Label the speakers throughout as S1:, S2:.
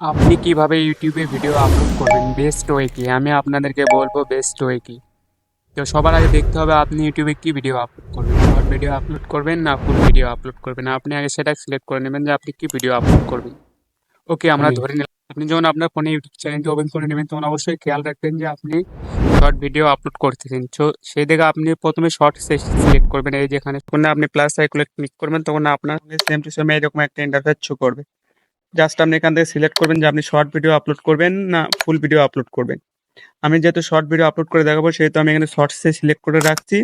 S1: আপনি কিভাবে ইউটিউবে ভিডিও আপলোড করবেন বেস্ট ওয়ে কি? আমি আপনাদেরকে বলবো বেস্ট ওয়ে কি। তো সবার আগে দেখতে হবে আপনি ইউটিউবে কি ভিডিও আপলোড করবেন, শর্ট ভিডিও আপলোড করবেন না ফুল ভিডিও আপলোড করবেন। আপনি আগে সেটা সিলেক্ট করে নেবেন যে আপনি কি ভিডিও আপলোড করবেন। ওকে, আমরা
S2: আমি
S1: ধরে নিলাম আপনি যখন আপনার ফোনে ইউটিউব চ্যানেলটি ওপেন করে নেবেন তখন অবশ্যই খেয়াল রাখবেন যে আপনি শর্ট ভিডিও আপলোড করতেছেন। তো সেই দিকে আপনি প্রথমে শর্ট সিলেক্ট করবেন। এই যেখানে যখন আপনি প্লাস আইকনে ক্লিক করবেন তখন আপনার সেম টু সেম এরকম একটা ইন্টারফেস শো করবে। জাস্ট আপনি এখান থেকে সিলেক্ট করবেন যে আপনি শর্ট ভিডিও আপলোড করবেন না ফুল ভিডিও আপলোড করবেন। আমি যেহেতু শর্ট ভিডিও আপলোড করে দেখাবো সেহেতু আমি এখানে শর্টসে সিলেক্ট করে রাখছি।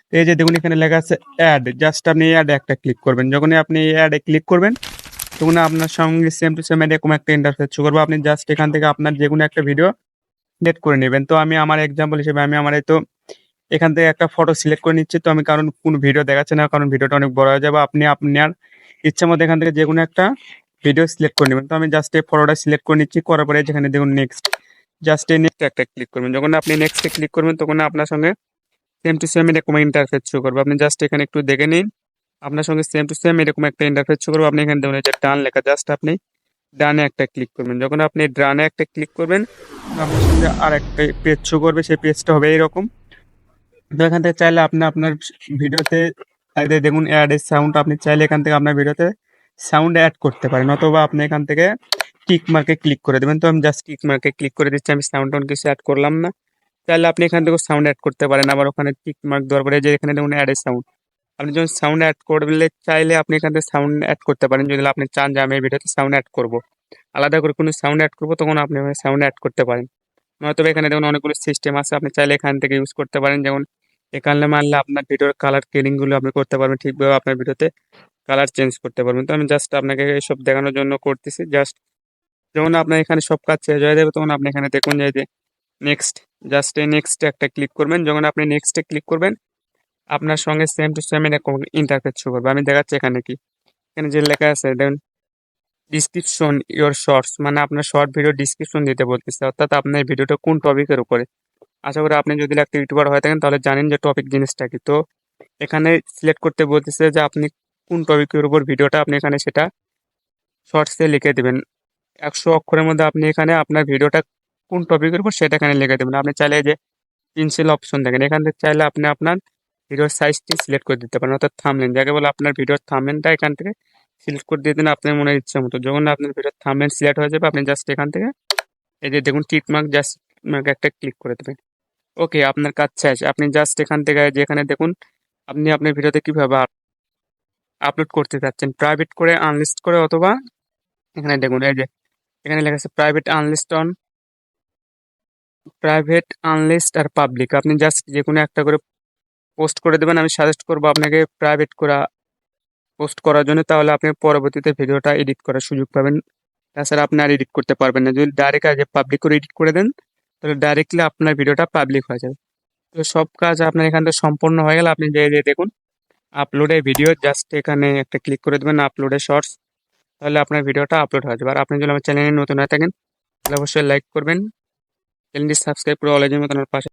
S1: তো এই যে দেখুন এখানে লেখা আছে অ্যাড, জাস্ট আপনি অ্যাড একটা ক্লিক করবেন। যখনই আপনি অ্যাডে ক্লিক করবেন তখন আপনার সঙ্গে সেম টু সেম এরকম একটা ইন্টারফেস শো করবো। আপনি জাস্ট এখান থেকে আপনার যে কোনো একটা ভিডিও সিলেক্ট করে নেবেন। তো আমি আমার এক্সাম্পল হিসেবে আমি আমার এই তো এখান থেকে একটা ফটো সিলেক্ট করে নিচ্ছি। তো আমি কারণ কোনো ভিডিও দেখাচ্ছে না, কারণ ভিডিওটা অনেক বড় হয়ে যাবে। আপনি আপনার ইচ্ছা মতো এখান থেকে যে কোনো একটা ভিডিও সিলেক্ট করে নেবেন। তো আমি জাস্ট এই ফটোটা সিলেক্ট করে নিচ্ছি, করার পরে যেখানে দেখুন নেক্সট, জাস্ট এই নেক্সট একটা ক্লিক করবেন। যখন আপনি নেক্সটে ক্লিক করবেন তখন আপনার সঙ্গে সেম টু সেম এরকম ইন্টারফেস শো করবে। আপনি জাস্ট এখানে একটু দেখে নিন, আপনার সঙ্গে সেম টু সেম এরকম একটা ইন্টারফেস শো করবে। আপনি এখানে দেখুন এই যে ডান লেখা, জাস্ট আপনি ডানে একটা ক্লিক করবেন। যখন আপনি ডানে একটা ক্লিক করবেন আপনার সঙ্গে আর একটা পেজ শো করবে, সেই পেজটা হবে এইরকম। তো এখান থেকে চাইলে আপনি আপনার ভিডিওতে দেখুন অ্যাড এ সাউন্ড, আপনি চাইলে এখান থেকে আপনার ভিডিওতে সাউন্ড অ্যাড করতে পারেন, অথবা আপনি এখান থেকে টিক মার্কে ক্লিক করে দেবেন। তো আমি জাস্ট টিক মার্কে ক্লিক করে দিচ্ছি, আমি সাউন্ড টাউন্ড কিছু অ্যাড করলাম না। চাইলে আপনি এখান থেকে সাউন্ড অ্যাড করতে পারেন, আবার ওখানে টিক মার্ক দেওয়ার পরে যে এখানে দেখুন অ্যাড এ সাউন্ড, আপনি যখন সাউন্ড অ্যাড করলে চাইলে আপনি এখান থেকে সাউন্ড অ্যাড করতে পারেন। যদি আপনি চান যে আমি এই ভিডিওতে সাউন্ড অ্যাড করবো, আলাদা করে কোনো সাউন্ড অ্যাড করবো, তখন আপনি সাউন্ড অ্যাড করতে পারেন। নয়তো এখানে দেখুন অনেকগুলো সিস্টেম আছে, আপনি চাইলে এখান থেকে ইউজ করতে পারেন। যেমন এখানে মারলে আপনার ভিডিওর কালার কেডিং গুলো আপনি করতে পারবেন, ঠিকভাবে আপনার ভিডিওতে কালার চেঞ্জ করতে পারবেন। তো আমি জাস্ট আপনাকে এসব দেখানোর জন্য করতেছি। জাস্ট যখন আপনার এখানে সব কাজ শেষ হয়ে যাবে তখন আপনি এখানে দেখুন যে নেক্সট, জাস্ট এই নেক্সট একটা ক্লিক করবেন। যখন আপনি নেক্সটে ক্লিক করবেন আপনার সঙ্গে সেম টু সেম এরকম ইন্টারফেস শো করবে। আমি দেখাচ্ছি এখানে কি, এখানে যে লেখা আছে দেখুন ডিসক্রিপশন ইওর শর্টস, মানে আপনার শর্ট ভিডিও ডিসক্রিপশন দিতে বলতেছে, অর্থাৎ আপনার ভিডিওটা কোন টপিকের উপরে। আশা করি আপনি যদি একটা ইউটিউবার হয়ে থাকেন তাহলে জানেন যে টপিক জিনিসটা কি। তো এখানে সিলেক্ট করতে বলতেছে যে আপনি কোন টপিকের উপর ভিডিওটা, আপনি এখানে সেটা শর্টসে লিখে দেবেন। 100 অক্ষরের মধ্যে আপনি এখানে আপনার ভিডিওটা কোন টপিকের উপর সেটা এখানে লিখে দেবেন। আপনি চাইলে যে পেন্সিল অপশন দেখেন, এখান থেকে চাইলে আপনি আপনার ভিডিওর সাইজটি সিলেক্ট করে দিতে পারেন, অর্থাৎ থাম্বনেল যাকে বলে, আপনার ভিডিওর থাম্বনেলটা এখান থেকে সিলেক্ট করে দিয়ে দিন আপনার মনের ইচ্ছা মতো। যখন আপনার ভিডিওর থাম্বনেল সিলেক্ট হয়ে যাবে আপনি জাস্ট এখান থেকে এই যে দেখুন টিক মার্ক, জাস্ট মার্ক একটা ক্লিক করে দেবেন। ওকে, আপনার কাজ শেষ। আপনি জাস্ট এখান থেকে যেখানে দেখুন আপনি আপনার ভিডিওতে কিভাবে আপলোড করতে চাচ্ছেন, প্রাইভেট করে, আনলিস্ট করে, অথবা এখানে দেখুন এই যে এখানে লেখা আছে private, unlist, on private, unlist আর পাবলিক। আপনি জাস্ট যে কোনো একটা করে পোস্ট করে দেবেন। আমি সাজেস্ট করবো আপনাকে প্রাইভেট করা পোস্ট করার জন্য, তাহলে আপনি পরবর্তীতে ভিডিওটা এডিট করার সুযোগ পাবেন। তাছাড়া আপনি আর এডিট করতে পারবেন না। যদি ডাইরেক্ট আগে পাবলিক করে এডিট করে দেন তাহলে ডাইরেক্টলি আপনার ভিডিওটা পাবলিক হয়ে যাবে। তো সব কাজ আপনার এখান থেকে সম্পূর্ণ হয়ে গেলে আপনি যে দেখুন আপলোডে ভিডিও, জাস্ট এখানে একটা ক্লিক করে দেবেন আপলোডে শর্টস, তাহলে আপনার ভিডিওটা আপলোড হয়ে যাবে। আর আপনি যদি আমার চ্যানেলে নতুন হয়ে থাকেন তাহলে অবশ্যই লাইক করবেন, চ্যানেলটি সাবস্ক্রাইব করে অলরেডি মতন পাশে